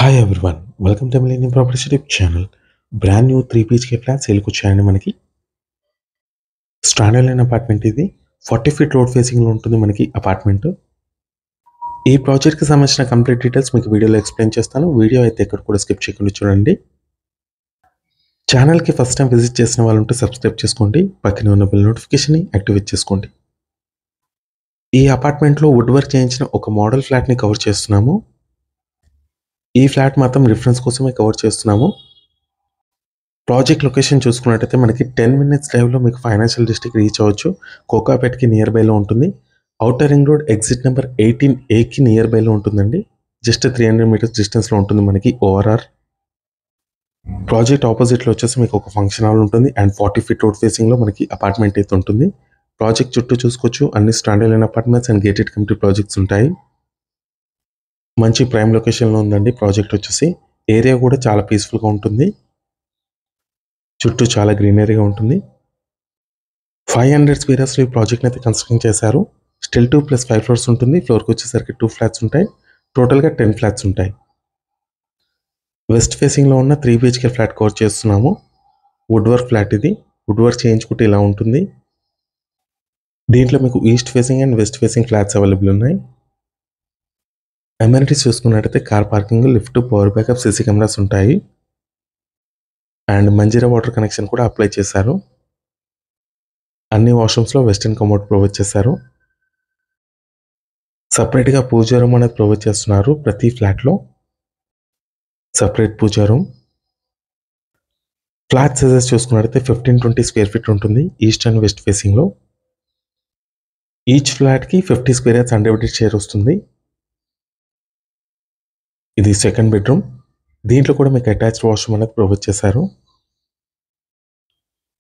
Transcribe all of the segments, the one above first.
Hi everyone, welcome to millennium properties YouTube channel. Brand new 3 BHK flat సేల్కి వచ్చాయండి. మనకి standard line apartment ఇది. 40 feet road ఫేసింగ్లో ఉంటుంది మనకి అపార్ట్మెంట్. ఈ ప్రాజెక్ట్కి సంబంధించిన కంప్లీట్ డీటెయిల్స్ మీకు వీడియోలో ఎక్స్ప్లెయిన్ చేస్తాను. వీడియో అయితే ఎక్కడ కూడా స్కిప్ చేయకుండా చూడండి. ఛానల్కి ఫస్ట్ టైం విజిట్ చేసిన వాళ్ళు ఉంటే సబ్స్క్రైబ్ చేసుకోండి. పక్కనే ఉన్న బెల్ నోటిఫికేషన్ని యాక్టివేట్ చేసుకోండి. ఈ అపార్ట్మెంట్లో వుడ్ వర్క్ చేయించిన ఒక మోడల్ ఫ్లాట్ని కవర్ చేస్తున్నాము. ఈ ఫ్లాట్ మాత్రం రిఫరెన్స్ కోసమే కవర్ చేస్తున్నాము. ప్రాజెక్ట్ లొకేషన్ చూసుకున్నట్టయితే మనకి 10 minutes డ్రైవ్లో మీకు ఫైనాన్షియల్ డిస్ట్రిక్ట్ రీచ్ అవ్వచ్చు. కోకాపేట్కి నియర్ బైలో ఉంటుంది. Outer ring road exit number 18A నియర్ బైలో ఉంటుందండి. జస్ట్ 300 meters డిస్టెన్స్లో ఉంటుంది మనకి ఓఆర్ఆర్. ప్రాజెక్ట్ ఆపోజిట్లో వచ్చేసి మీకు ఒక ఫంక్షన్ హాల్ ఉంటుంది అండ్ 40 ఫీట్ రోడ్ ఫేసింగ్లో మనకి అపార్ట్మెంట్ అయితే ఉంటుంది. ప్రాజెక్ట్ చుట్టూ చూసుకోవచ్చు, అన్ని standard line apartments and gated community projects ఉంటాయి. మంచి ప్రైమ్ లొకేషన్లో ఉందండి ప్రాజెక్ట్ వచ్చేసి. ఏరియా కూడా చాలా పీస్ఫుల్గా ఉంటుంది. చుట్టూ చాలా గ్రీనరీగా ఉంటుంది. 500 square ఈ ప్రాజెక్ట్ని అయితే కన్స్ట్రక్షన్ చేశారు. స్టిల్ 2 + 5 floors ఉంటుంది. ఫ్లోర్కి వచ్చేసరికి 2 flats ఉంటాయి. టోటల్గా 10 flats ఉంటాయి. వెస్ట్ ఫేసింగ్లో ఉన్న 3 BHK ఫ్లాట్ కవర్ చేస్తున్నాము. వుడ్ వర్క్ ఫ్లాట్ ఇది. వుడ్ వర్క్ చేయించుకుంటే ఇలా ఉంటుంది. దీంట్లో మీకు east facing and west facing flats available ఉన్నాయి. అమ్యూనిటీస్ చూసుకున్నట్టయితే car parking, lift, power backup, CC cameras ఉంటాయి. అండ్ మంజీరా వాటర్ కనెక్షన్ కూడా అప్లై చేశారు. అన్ని వాష్రూమ్స్లో వెస్టర్న్ కమోడ్ ప్రొవైడ్ చేశారు. సపరేట్గా పూజా రూమ్ అనేది ప్రొవైడ్ చేస్తున్నారు. ప్రతి ఫ్లాట్లో సపరేట్ పూజా రూమ్. ఫ్లాట్ సైజెస్ చూసుకున్నట్టయితే 15-20 square feet ఉంటుంది ఈస్ట్ అండ్ వెస్ట్ ఫేసింగ్లో. ఈచ్ ఫ్లాట్కి 50 square yards అన్డివైడెడ్ షేర్ వస్తుంది. ఇది సెకండ్ బెడ్రూమ్. దీంట్లో కూడా మీకు అటాచ్డ్ వాష్రూమ్ అనేది ప్రొవైడ్ చేశారు.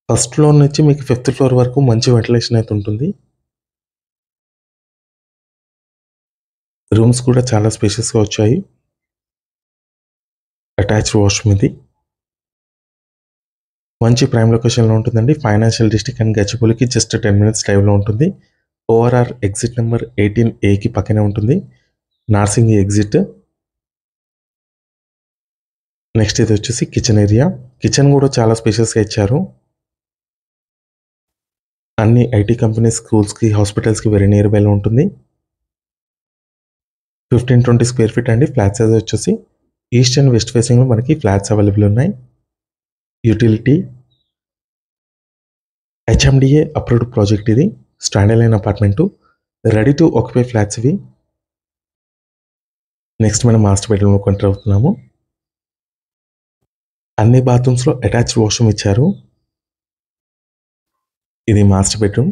ఫస్ట్ ఫ్లోర్ నుంచి మీకు 5th floor వరకు మంచి వెంటిలేషన్ అయితే ఉంటుంది. రూమ్స్ కూడా చాలా స్పేషియస్గా వచ్చాయి. అటాచ్డ్ వాష్రూమ్ ఇది. మంచి ప్రైమ్ లొకేషన్లో ఉంటుందండి. ఫైనాన్షియల్ డిస్ట్రిక్ట్ అండ్ గచ్చిబౌలికి జస్ట్ 10 minutes డ్రైవ్లో ఉంటుంది. ఓఆర్ఆర్ ఎగ్జిట్ నెంబర్ 18A పక్కనే ఉంటుంది. నార్సింగ్ ఎగ్జిట్. నెక్స్ట్ ఇది వచ్చేసి కిచెన్ ఏరియా. కిచెన్ కూడా చాలా స్పేషియస్గా ఇచ్చారు. అన్ని ఐటీ కంపెనీస్, స్కూల్స్కి, హాస్పిటల్స్కి వెరీ నియర్ బైలో ఉంటుంది. 15-20 square feet అండి. ఫ్లాట్ సైజ్ వచ్చేసి ఈస్ట్ అండ్ వెస్ట్ ఫేసింగ్లో మనకి ఫ్లాట్స్ అవైలబుల్ ఉన్నాయి. యూటిలిటీ HMDA అప్రూవ్డ్ ప్రాజెక్ట్ ఇది. Standard line apartment, ready to occupy flats ఇవి. నెక్స్ట్ మనం మాస్టర్ బెడ్రూమ్లోకి ఎంటర్ అవుతున్నాము. అన్ని బాత్రూమ్స్లో అటాచ్డ్ వాష్రూమ్ ఇచ్చారు. ఇది మాస్టర్ బెడ్రూమ్.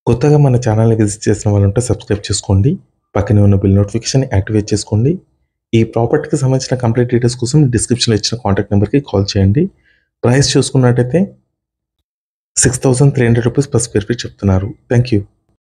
కొత్తగా మన ఛానల్ని విజిట్ చేసిన వాళ్ళు ఉంటే సబ్స్క్రైబ్ చేసుకోండి. పక్కనే ఉన్న బిల్ నోటిఫికేషన్ యాక్టివేట్ చేసుకోండి. ఈ ప్రాపర్టీకి సంబంధించిన కంప్లీట్ డీటెయిల్స్ కోసం డిస్క్రిప్షన్లో ఇచ్చిన కాంటాక్ట్ నెంబర్కి కాల్ చేయండి. ప్రైస్ చూసుకున్నట్టయితే 6,300 rupees per square feet చెప్తున్నారు. Thank you.